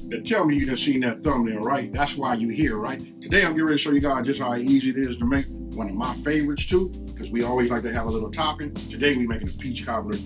Now tell me you done seen that thumbnail, right? That's why you here, right? Today I'm getting ready to show you guys just how easy it is to make one of my favorites too, because we always like to have a little topping. Today we making a peach cobbler,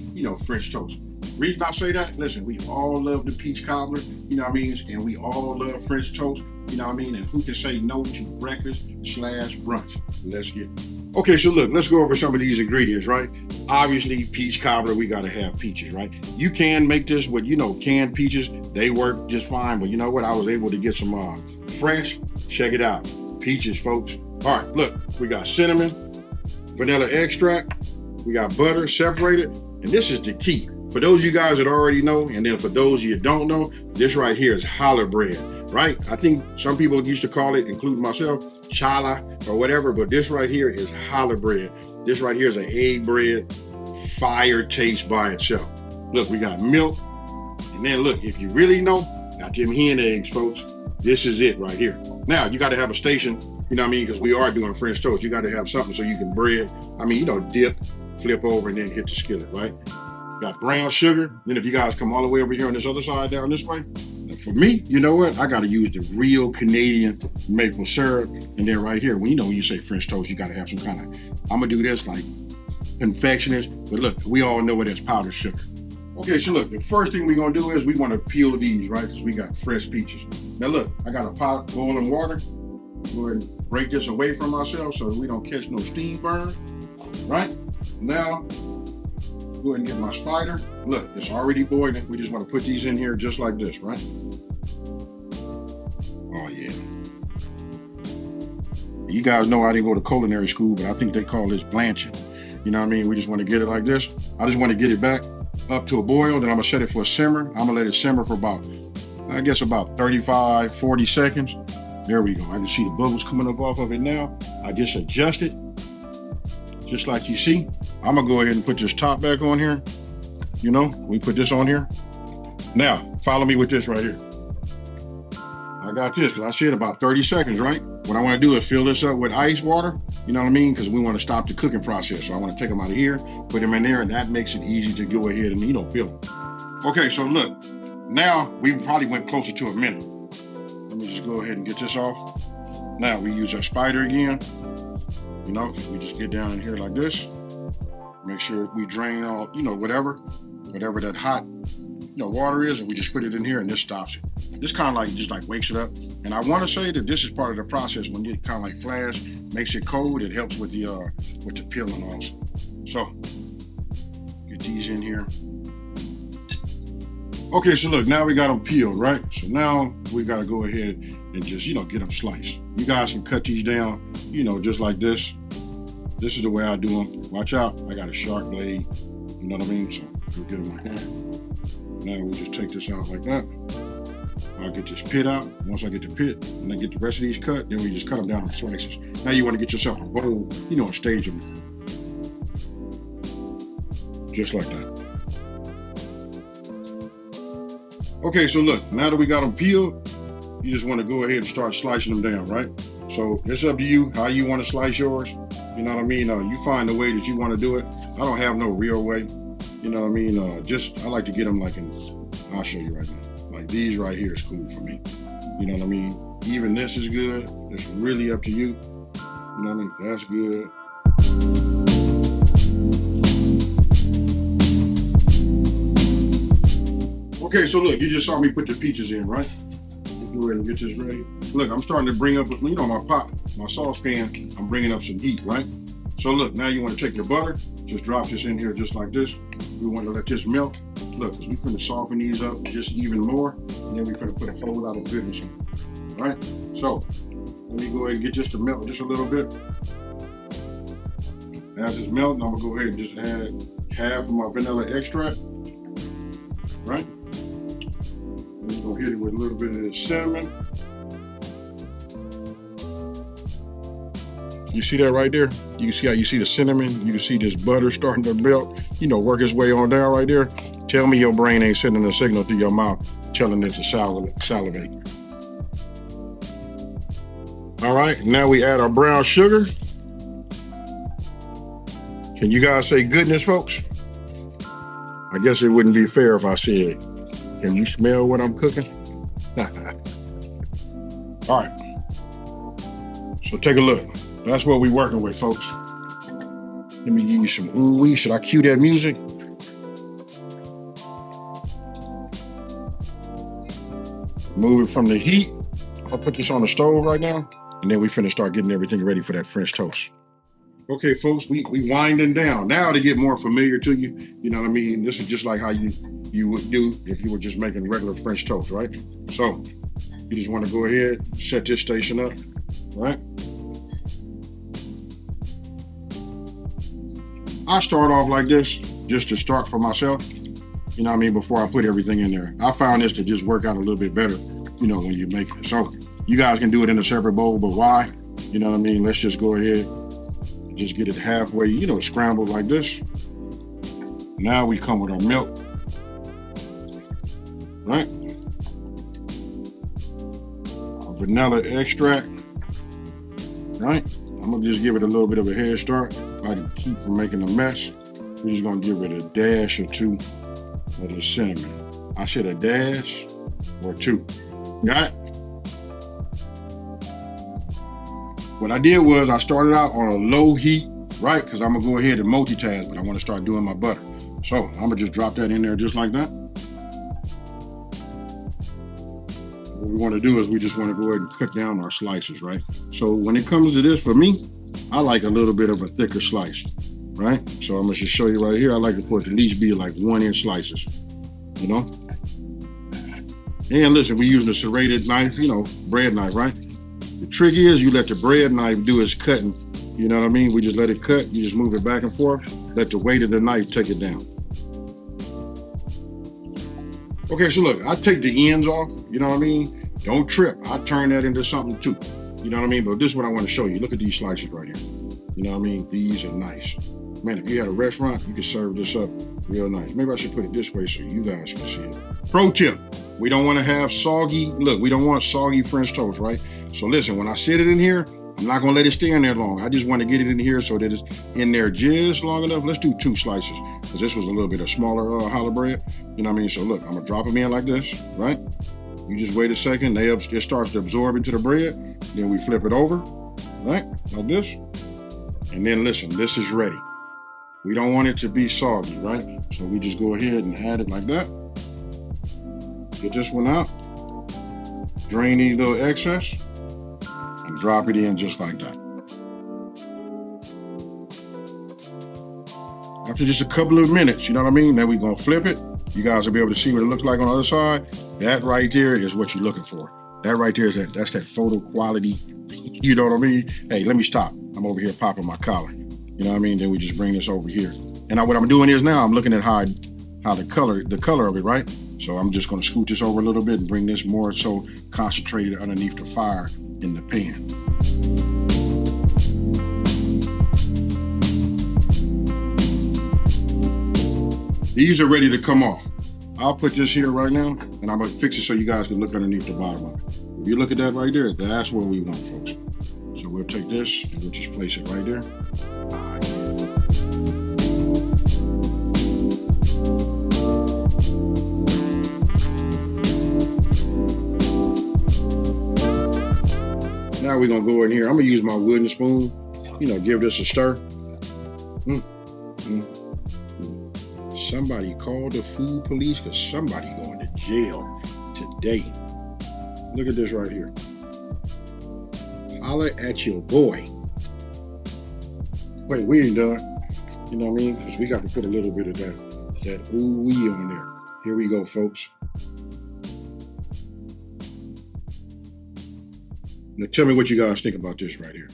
French toast. Reason I say that, listen, we all love the peach cobbler, and we all love French toast, and who can say no to breakfast/brunch? Let's get it. Okay, so look, let's go over some of these ingredients, right? Obviously, peach cobbler, we gotta have peaches, right? You can make this with, canned peaches. They work just fine, but you know what? I was able to get some fresh. Check it out. Peaches, folks. All right, look, we got cinnamon, vanilla extract, we got butter separated, and this is the key. For those of you guys that already know, and then for those of you that don't know, this right here is challah bread, right? I think some people used to call it, including myself, challah or whatever, but this right here is challah bread. This right here is an egg bread, fire taste by itself. Look, we got milk, and then look, if you really know, got them hen eggs, folks. This is it right here. Now, you got to have a station, because we are doing French toast. You got to have something so you can dip, flip over, and then hit the skillet, right? Got brown sugar. Then if you guys come all the way over here on this other side down this way, and for me, you know what? I got to use the real Canadian maple syrup. And then right here, when you say French toast, you got to have some kind of, I'm going to do this like confectioners. But look, we all know it as powdered sugar. Okay, so look, the first thing we're going to do is we want to peel these, right? Because we got fresh peaches. Now look, I got a pot boiling water. Go ahead and break this away from ourselves so we don't catch no steam burn, right? Now, go ahead and get my spider. Look, it's already boiling. We just want to put these in here just like this, right? Oh, yeah. You guys know I didn't go to culinary school, but I think they call this blanching. We just want to get it like this. I just want to get it back up to a boil. Then I'm going to set it for a simmer. I'm going to let it simmer for about 35, 40 seconds. There we go. I can see the bubbles coming up off of it now. I just adjust it, just like you see. I'm gonna go ahead and put this top back on here. We put this on here. Now, follow me with this right here. I got this, because I said about 30 seconds, right? What I wanna do is fill this up with ice water, because we wanna stop the cooking process. So I wanna take them out of here, put them in there, and that makes it easy to go ahead and, peel them. Okay, so look, now we probably went closer to a minute. Let me just go ahead and get this off. Now we use our spider again, because we just get down in here like this. Make sure we drain all, whatever that hot, water is, and we just put it in here and this stops it. This kind of just wakes it up. And I want to say that this is part of the process. When it kind of flash, makes it cold, it helps with the peeling also. So, get these in here. Okay, so look, now we got them peeled, right? So now we got to go ahead and just, get them sliced. You guys can cut these down, just like this. This is the way I do them. Watch out, I got a sharp blade. You know what I mean? So we'll get them like that. Now we just take this out like that. I'll get this pit out. Once I get the pit, and I get the rest of these cut, then we just cut them down in slices. Now you want to get yourself a bowl, and stage them. Just like that. Okay, so look, now that we got them peeled, you just want to go ahead and start slicing them down, right? So it's up to you how you want to slice yours. You know what I mean? You find the way that you want to do it. I don't have no real way. You know what I mean? I like to get them I'll show you right now. Like these right here is cool for me. You know what I mean? Even this is good. It's really up to you. You know what I mean? That's good. Okay, so look, you just saw me put the peaches in, right? Go ahead and get this ready. Look, I'm starting to bring up, my pot, my saucepan, I'm bringing up some heat, right? So look, now you want to take your butter, just drop this in here just like this. We want to let this melt. Look, because we're finna soften these up just even more, and then we're finna put a whole lot of goodness in it, right? So, let me go ahead and get this to melt just a little bit. As it's melting, I'm gonna go ahead and just add half of my vanilla extract, right? We're gonna hit it with a little bit of this cinnamon. You see that right there? You can see how you see the cinnamon. You can see this butter starting to melt, work its way on down right there. Tell me your brain ain't sending a signal through your mouth telling it to salivate. All right, now we add our brown sugar. Can you guys say goodness, folks? I guess it wouldn't be fair if I said, can you smell what I'm cooking? All right. So take a look. That's what we're working with, folks. Let me give you some ooh-wee. Should I cue that music? Move it from the heat. I'll put this on the stove right now, and then we finna start getting everything ready for that French toast. Okay, folks, we winding down. Now to get more familiar to you, you know what I mean? This is just like how you would do if you were just making regular French toast, right? So you just want to go ahead, set this station up, right? I start off like this just to start for myself, you know what I mean, before I put everything in there. I found this to just work out a little bit better, you know, when you're making it. So you guys can do it in a separate bowl, but why? You know what I mean? Let's just go ahead, just get it halfway, you know, scrambled like this. Now we come with our milk, right? Our vanilla extract, right? I'm gonna just give it a little bit of a head start. I can keep from making a mess. We're just gonna give it a dash or two of the cinnamon. I said a dash or two. Got it? What I did was I started out on a low heat, right? Because I'm gonna go ahead and multitask, but I want to start doing my butter. So I'm gonna just drop that in there just like that. What we want to do is we just want to go ahead and cut down our slices, right? So when it comes to this, for me, I like a little bit of a thicker slice, right? So I'm gonna just show you right here. I like to put at least be like 1-inch slices, you know? And listen, we're using a serrated knife, you know, bread knife, right? The trick is you let the bread knife do its cutting, you know what I mean? We just let it cut, you just move it back and forth, let the weight of the knife take it down. Okay, so look, I take the ends off, you know what I mean? Don't trip, I turn that into something too, you know what I mean? But this is what I want to show you. Look at these slices right here. You know what I mean? These are nice. Man, if you had a restaurant, you could serve this up real nice. Maybe I should put it this way so you guys can see it. Pro tip, we don't want to have soggy, look, we don't want soggy French toast, right? So listen, when I sit it in here, I'm not gonna let it stay in there long. I just want to get it in here so that it's in there just long enough. Let's do 2 slices, because this was a little bit of smaller challah bread. You know what I mean? So look, I'm gonna drop them in like this, right? You just wait a second, it starts to absorb into the bread. Then we flip it over, right? Like this. And then listen, this is ready. We don't want it to be soggy, right? So we just go ahead and add it like that. Get this one out. Drain any little excess and drop it in just like that. After just a couple of minutes, you know what I mean? Then we're gonna flip it. You guys will be able to see what it looks like on the other side. That right there is what you're looking for. That right there is that's that photo quality. You know what I mean? Hey, let me stop. I'm over here popping my collar. You know what I mean? Then we just bring this over here. And what I'm doing is now I'm looking at how the color of it, right? So I'm just gonna scoot this over a little bit and bring this more so concentrated underneath the fire in the pan. These are ready to come off. I'll put this here right now and I'm gonna fix it so you guys can look underneath the bottom of it. If you look at that right there, that's what we want, folks. So we'll take this and we'll just place it right there. Now we're gonna go in here. I'm gonna use my wooden spoon, you know, give this a stir. Somebody called the food police because somebody going to jail today. Look at this right here. Holler at your boy. Wait, we ain't done. You know what I mean? Because we got to put a little bit of that ooh-wee on there. Here we go, folks. Now tell me what you guys think about this right here.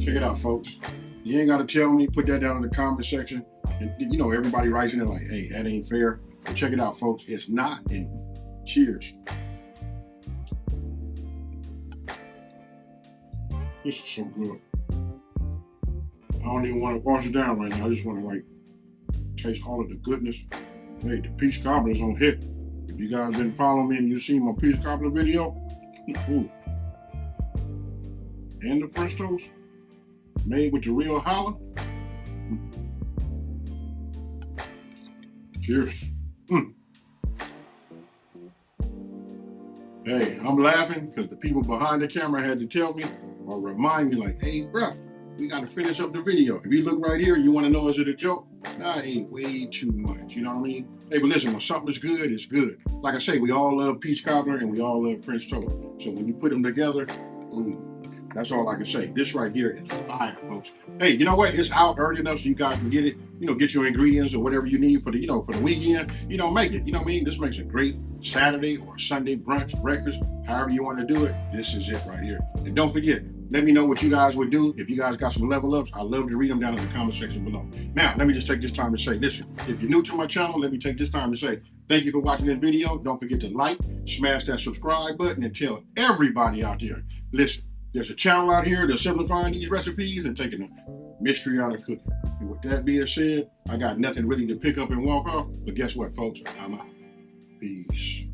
Check it out, folks. You ain't got to tell me, put that down in the comment section. And, you know, everybody writes in it like, hey, that ain't fair. But check it out, folks. It's not. And cheers. This is so good. I don't even want to wash it down right now. I just want to like taste all of the goodness. Hey, the peach cobbler is on hit. If you guys been following me and you seen my peach cobbler video, ooh. And the French toast made with the real challah. Cheers. Hey, I'm laughing because the people behind the camera had to tell me or remind me like, hey, bro, we got to finish up the video. If you look right here, you want to know, is it a joke? Nah, I ate way too much. You know what I mean? Hey, but listen, when something's good, it's good. Like I say, we all love peach cobbler and we all love French toast. So when you put them together, boom. That's all I can say. This right here is fire, folks. Hey, you know what? It's out early enough so you guys can get it. You know, get your ingredients or whatever you need for the, for the weekend. Make it. You know what I mean? This makes a great Saturday or Sunday brunch, breakfast, however you want to do it. This is it right here. And don't forget, let me know what you guys would do. If you guys got some level ups, I'd love to read them down in the comment section below. Now, let me just take this time to say, listen, if you're new to my channel, let me take this time to say, thank you for watching this video. Don't forget to like, smash that subscribe button, and tell everybody out there, listen, there's a channel out here that's simplifying these recipes and taking the mystery out of cooking. And with that being said, I got nothing really to pick up and walk off. But guess what, folks? I'm out. Peace.